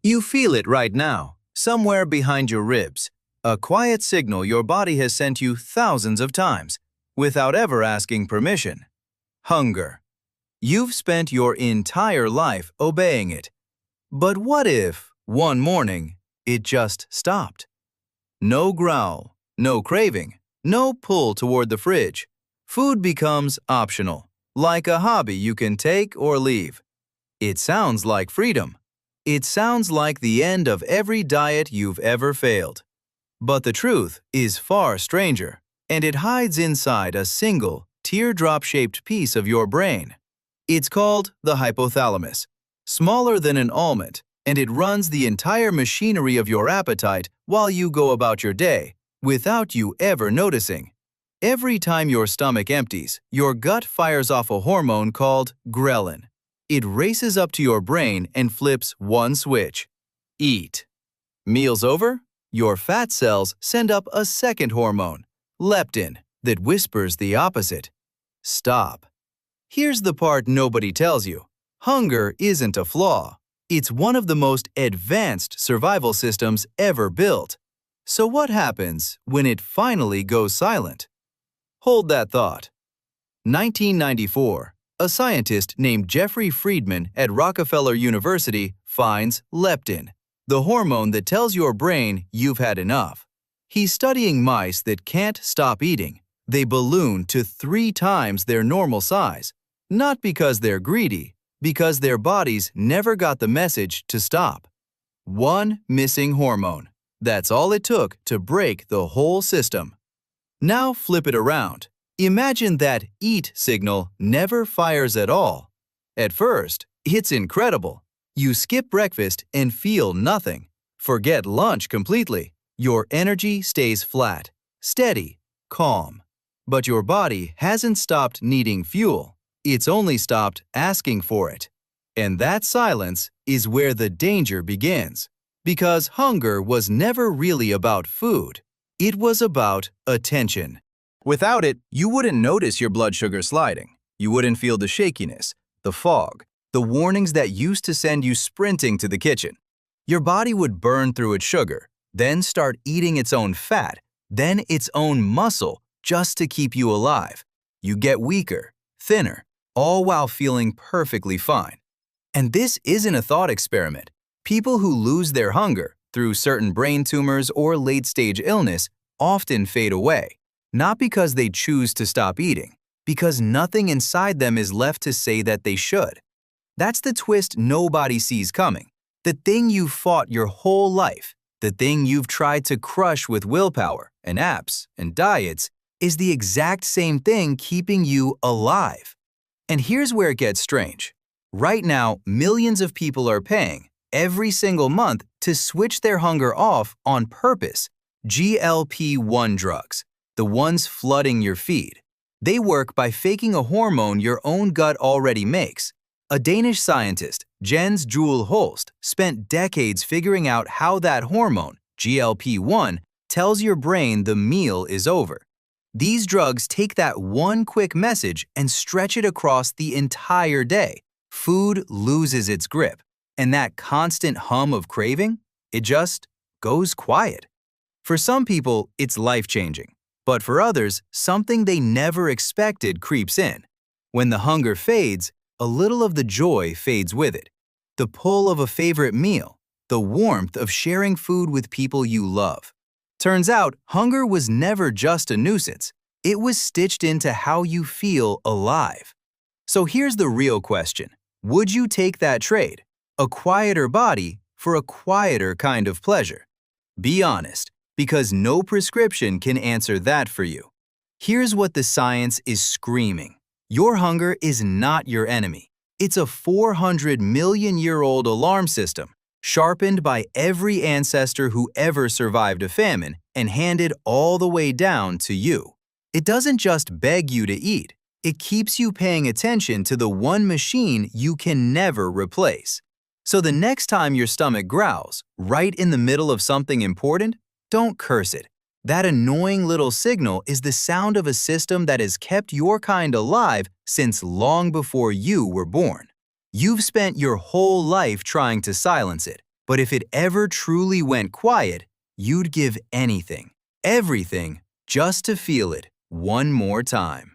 You feel it right now, somewhere behind your ribs, a quiet signal your body has sent you thousands of times, without ever asking permission. Hunger. You've spent your entire life obeying it. But what if, one morning, it just stopped? No growl, no craving, no pull toward the fridge. Food becomes optional, like a hobby you can take or leave. It sounds like freedom. It sounds like the end of every diet you've ever failed. But the truth is far stranger, and it hides inside a single, teardrop-shaped piece of your brain. It's called the hypothalamus, smaller than an almond, and it runs the entire machinery of your appetite while you go about your day, without you ever noticing. Every time your stomach empties, your gut fires off a hormone called ghrelin. It races up to your brain and flips one switch. Eat. Meal's over? Your fat cells send up a second hormone, leptin, that whispers the opposite. Stop. Here's the part nobody tells you. Hunger isn't a flaw. It's one of the most advanced survival systems ever built. So what happens when it finally goes silent? Hold that thought. 1994, a scientist named Jeffrey Friedman at Rockefeller University finds leptin, the hormone that tells your brain you've had enough. He's studying mice that can't stop eating. They balloon to 3 times their normal size, not because they're greedy, because their bodies never got the message to stop. One missing hormone. That's all it took to break the whole system. Now flip it around. Imagine that eat signal never fires at all. At first, it's incredible. You skip breakfast and feel nothing. Forget lunch completely. Your energy stays flat, steady, calm. But your body hasn't stopped needing fuel. It's only stopped asking for it. And that silence is where the danger begins. Because hunger was never really about food. It was about attention. Without it, you wouldn't notice your blood sugar sliding. You wouldn't feel the shakiness, the fog, the warnings that used to send you sprinting to the kitchen. Your body would burn through its sugar, then start eating its own fat, then its own muscle, just to keep you alive. You get weaker, thinner, all while feeling perfectly fine. And this isn't a thought experiment. People who lose their hunger through certain brain tumors or late-stage illness often fade away, not because they choose to stop eating, because nothing inside them is left to say that they should. That's the twist nobody sees coming. The thing you've fought your whole life, the thing you've tried to crush with willpower and apps and diets, is the exact same thing keeping you alive. And here's where it gets strange. Right now, millions of people are paying, every single month, to switch their hunger off on purpose. GLP-1 drugs, the ones flooding your feed. They work by faking a hormone your own gut already makes. A Danish scientist, Jens Juul Holst, spent decades figuring out how that hormone, GLP-1, tells your brain the meal is over. These drugs take that one quick message and stretch it across the entire day. Food loses its grip, and that constant hum of craving, it just goes quiet. For some people, it's life-changing, but for others, something they never expected creeps in. When the hunger fades, a little of the joy fades with it. The pull of a favorite meal, the warmth of sharing food with people you love. Turns out, hunger was never just a nuisance. It was stitched into how you feel alive. So here's the real question. Would you take that trade, a quieter body for a quieter kind of pleasure? Be honest, because no prescription can answer that for you. Here's what the science is screaming. Your hunger is not your enemy. It's a 400-million-year-old alarm system, sharpened by every ancestor who ever survived a famine and handed all the way down to you. It doesn't just beg you to eat. It keeps you paying attention to the one machine you can never replace. So the next time your stomach growls, right in the middle of something important, don't curse it. That annoying little signal is the sound of a system that has kept your kind alive since long before you were born. You've spent your whole life trying to silence it, But if it ever truly went quiet, you'd give anything, everything, just to feel it one more time.